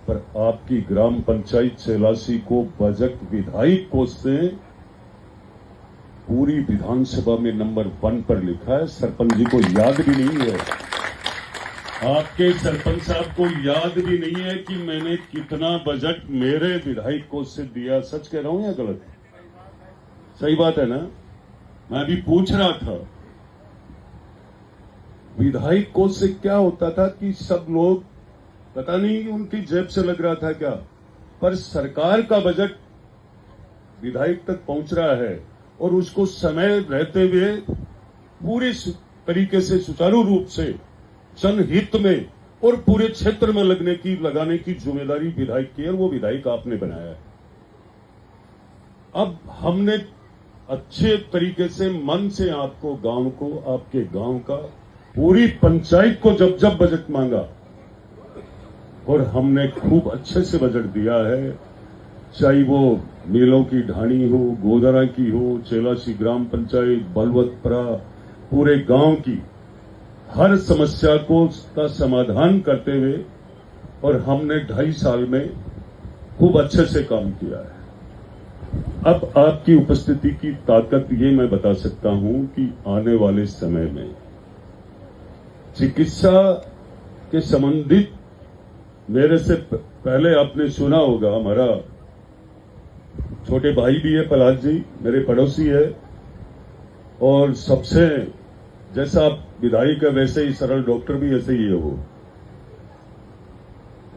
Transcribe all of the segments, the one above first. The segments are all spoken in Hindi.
पर आपकी ग्राम पंचायत चेलासी को बजट विधायक कोष से पूरी विधानसभा में नंबर 1 पर लिखा है। सरपंच जी को याद भी नहीं है, आपके सरपंच साहब को याद भी नहीं है कि मैंने कितना बजट मेरे विधायक कोष से दिया। सच कह रहा हूं या गलत? सही बात है ना? मैं भी पूछ रहा था, विधायक कोष से क्या होता था कि सब लोग पता नहीं उनकी जेब से लग रहा था क्या, पर सरकार का बजट विधायक तक पहुंच रहा है और उसको समय रहते हुए पूरे तरीके से सुचारू रूप से जनहित में और पूरे क्षेत्र में लगाने की जिम्मेदारी विधायक की है, वो विधायक आपने बनाया है। अब हमने अच्छे तरीके से मन से आपको गांव को, आपके गांव का, पूरी पंचायत को जब जब बजट मांगा और हमने खूब अच्छे से बजट दिया है, चाहे वो मिलों की ढाणी हो, गोदरा की हो, चेलासी ग्राम पंचायत, बलवतपुरा, पूरे गांव की हर समस्या का समाधान करते हुए, और हमने 2.5 साल में खूब अच्छे से काम किया है। अब आपकी उपस्थिति की ताकत ये मैं बता सकता हूं कि आने वाले समय में चिकित्सा के संबंधित, मेरे से पहले आपने सुना होगा, हमारा छोटे भाई भी है प्रहलाद जी, मेरे पड़ोसी है, और सबसे जैसा आप विधायक है वैसे ही सरल डॉक्टर भी ऐसे ही है वो।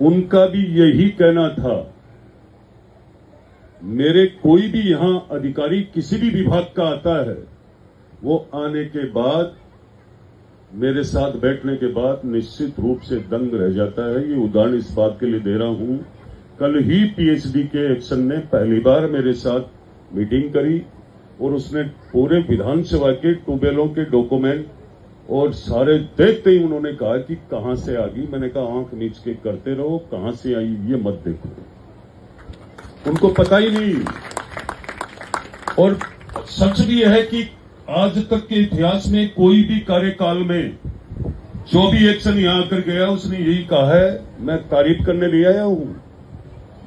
उनका भी यही कहना था, मेरे कोई भी यहां अधिकारी किसी भी विभाग का आता है, वो आने के बाद, मेरे साथ बैठने के बाद निश्चित रूप से दंग रह जाता है। ये उदाहरण इस बात के लिए दे रहा हूं, कल ही पीएचडी के एक्शन ने पहली बार मेरे साथ मीटिंग करी और उसने पूरे विधानसभा के ट्यूबवेलों के डॉक्यूमेंट और सारे देखते ही उन्होंने कहा कि कहां से आ गई। मैंने कहा आंख नीच के करते रहो, कहां से आई ये मत देखो। उनको पता ही नहीं। और सच भी है कि आज तक के इतिहास में कोई भी कार्यकाल में जो भी एक्शन यहां आकर गया उसने यही कहा है, मैं तारीफ करने ले आया हूं,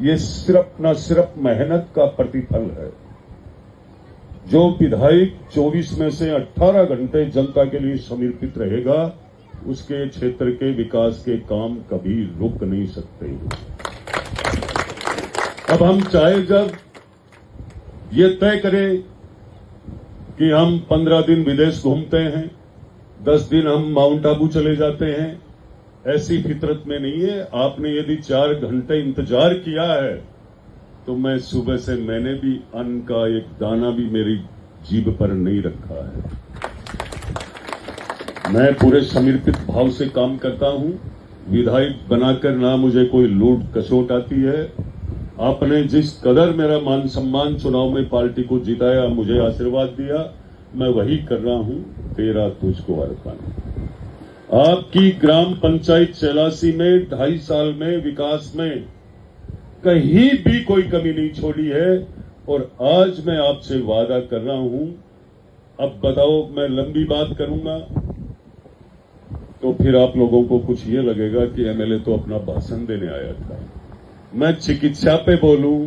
ये सिर्फ न सिर्फ मेहनत का प्रतिफल है। जो विधायक 24 में से 18 घंटे जनता के लिए समर्पित रहेगा, उसके क्षेत्र के विकास के काम कभी रुक नहीं सकते। अब हम चाहे जब ये तय करें कि हम 15 दिन विदेश घूमते हैं, 10 दिन हम माउंट आबू चले जाते हैं, ऐसी फितरत में नहीं है। आपने यदि 4 घंटे इंतजार किया है तो मैं सुबह से, मैंने भी अन्न का एक दाना भी मेरी जीभ पर नहीं रखा है। मैं पूरे समर्पित भाव से काम करता हूं। विधायक बनाकर ना मुझे कोई लूट कचोट आती है। आपने जिस कदर मेरा मान सम्मान चुनाव में पार्टी को जिताया, मुझे आशीर्वाद दिया, मैं वही कर रहा हूं। तेरा तुझको अर्पण। आपकी ग्राम पंचायत चेलासी में 2.5 साल में विकास में कहीं भी कोई कमी नहीं छोड़ी है। और आज मैं आपसे वादा कर रहा हूं, अब बताओ मैं लंबी बात करूंगा तो फिर आप लोगों को कुछ ये लगेगा कि एमएलए तो अपना भाषण देने आया था। मैं चिकित्सा पे बोलूं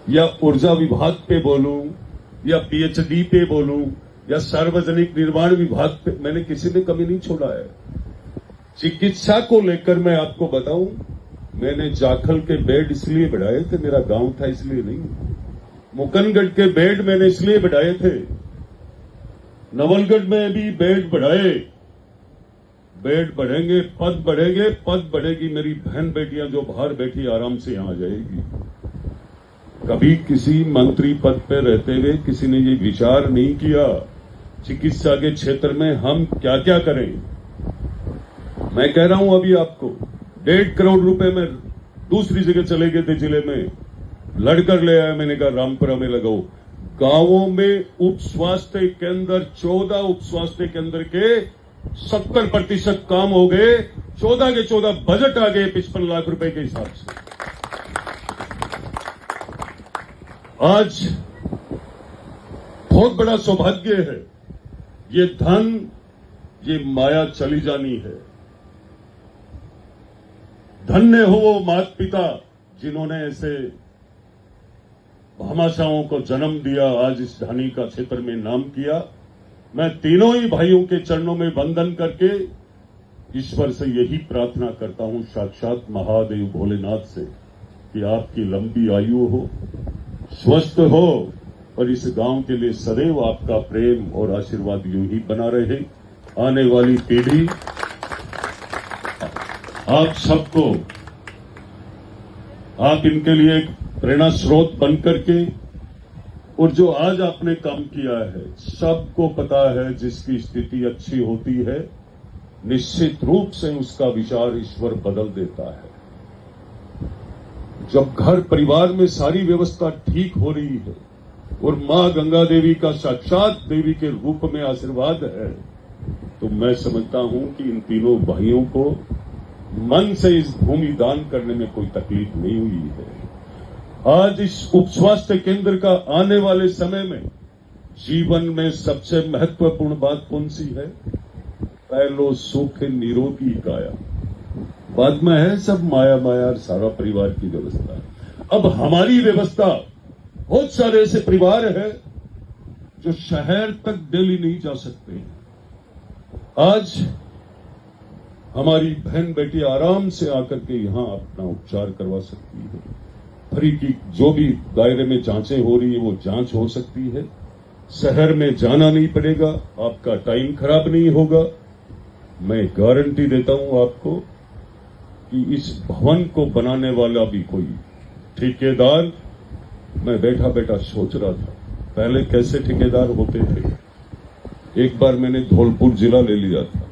या ऊर्जा विभाग पे बोलूं या पीएचडी पे बोलूं या सार्वजनिक निर्माण विभाग पे, मैंने किसी में कमी नहीं छोड़ा है। चिकित्सा को लेकर मैं आपको बताऊं, मैंने जाखल के बेड इसलिए बढ़ाए थे, मेरा गांव था इसलिए नहीं। मुकनगढ़ के बेड मैंने इसलिए बढ़ाए थे, नवलगढ़ में भी बेड बढ़ाए। बेड बढ़ेंगे, पद बढ़ेंगे, पद बढ़ेगी, मेरी बहन बेटियां जो बाहर बैठी आराम से यहां आ जाएगी। कभी किसी मंत्री पद पर रहते हुए किसी ने ये विचार नहीं किया चिकित्सा के क्षेत्र में हम क्या क्या करें। मैं कह रहा हूं अभी आपको, 1.5 करोड़ रुपए में दूसरी जगह चले गए थे जिले में, लड़कर ले आया। मैंने कहा रामपुरा में लगाओ। गांवों में उप स्वास्थ्य केंद्र, 14 उप स्वास्थ्य केंद्र के 70% काम हो गए। 14 के 14 बजट आ गए 55 लाख रुपए के हिसाब से। आज बहुत बड़ा सौभाग्य है। ये धन, ये माया चली जानी है। धन्य हो वो माता पिता जिन्होंने ऐसे भामाशाहों को जन्म दिया, आज इस ढानी का क्षेत्र में नाम किया। मैं तीनों ही भाइयों के चरणों में वंदन करके ईश्वर से यही प्रार्थना करता हूं, साक्षात महादेव भोलेनाथ से, कि आपकी लंबी आयु हो, स्वस्थ हो और इस गांव के लिए सदैव आपका प्रेम और आशीर्वाद यूं ही बना रहे। आने वाली पीढ़ी आप सबको, आप इनके लिए एक प्रेरणा स्रोत बन करके, और जो आज आपने काम किया है, सबको पता है जिसकी स्थिति अच्छी होती है निश्चित रूप से उसका विचार ईश्वर बदल देता है। जब घर परिवार में सारी व्यवस्था ठीक हो रही है और मां गंगा देवी का साक्षात देवी के रूप में आशीर्वाद है, तो मैं समझता हूं कि इन तीनों भाइयों को मन से इस भूमि दान करने में कोई तकलीफ नहीं हुई है। आज इस उप स्वास्थ्य केंद्र का आने वाले समय में जीवन में सबसे महत्वपूर्ण बात कौन सी है? पहलो सुख निरोगी काया, बाद में है सब माया माया और सारा परिवार की व्यवस्था। अब हमारी व्यवस्था, बहुत सारे ऐसे परिवार है जो शहर तक डेली नहीं जा सकते। आज हमारी बहन बेटी आराम से आकर के यहां अपना उपचार करवा सकती है। फ्री की जो भी दायरे में जांचें हो रही है वो जांच हो सकती है। शहर में जाना नहीं पड़ेगा, आपका टाइम खराब नहीं होगा। मैं गारंटी देता हूं आपको कि इस भवन को बनाने वाला भी कोई ठेकेदार, मैं बैठा बैठा सोच रहा था पहले कैसे ठेकेदार होते थे। एक बार मैंने धौलपुर जिला ले लिया था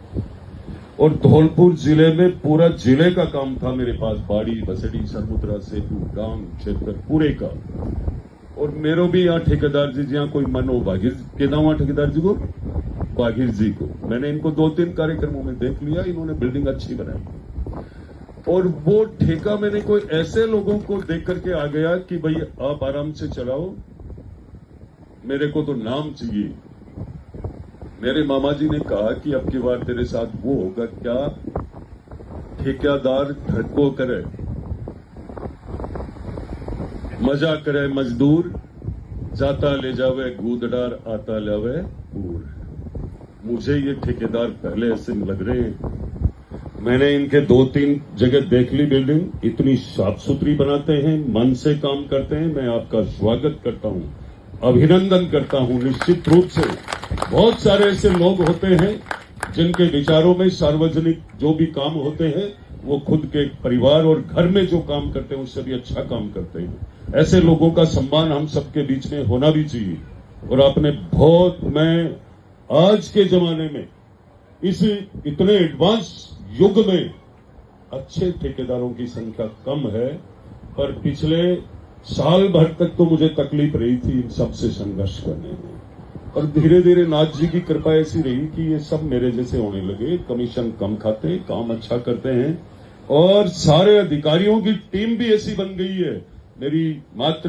और धौलपुर जिले में पूरा जिले का काम था मेरे पास, बाड़ी, बसड़ी, सरमुद्रा, सेतु, डांग क्षेत्र पूरे का। और मेरो भी यहाँ ठेकेदार जी, जहाँ कोई मन हो, बाघिर कहता हूँ ठेकेदार जी को, बाघिर जी को मैंने इनको 2-3 कार्यक्रमों में देख लिया। इन्होंने बिल्डिंग अच्छी बनाई और वो ठेका मैंने कोई ऐसे लोगों को देख करके आ गया कि भाई आप आराम से चलाओ, मेरे को तो नाम चाहिए। मेरे मामा जी ने कहा कि अब की बार तेरे साथ वो होगा क्या, ठेकेदार धड़को करे, मजा करे मजदूर, जाता ले जावे गूदडार, आता लावे पूर। मुझे ये ठेकेदार पहले ऐसे लग रहे हैं। मैंने इनके 2-3 जगह देख ली बिल्डिंग, इतनी साफ सुथरी बनाते हैं, मन से काम करते हैं। मैं आपका स्वागत करता हूं, अभिनंदन करता हूं। निश्चित रूप से बहुत सारे ऐसे लोग होते हैं जिनके विचारों में सार्वजनिक जो भी काम होते हैं वो खुद के परिवार और घर में जो काम करते हैं उससे भी अच्छा काम करते हैं। ऐसे लोगों का सम्मान हम सबके बीच में होना भी चाहिए। और आपने बहुत, मैं आज के जमाने में इस इतने एडवांस युग में अच्छे ठेकेदारों की संख्या कम है, पर पिछले साल भर तक तो मुझे तकलीफ रही थी इन सब से संघर्ष करने में। और धीरे धीरे नाथ जी की कृपा ऐसी रही कि ये सब मेरे जैसे होने लगे, कमीशन कम खाते, काम अच्छा करते हैं और सारे अधिकारियों की टीम भी ऐसी बन गई है। मेरी मात्र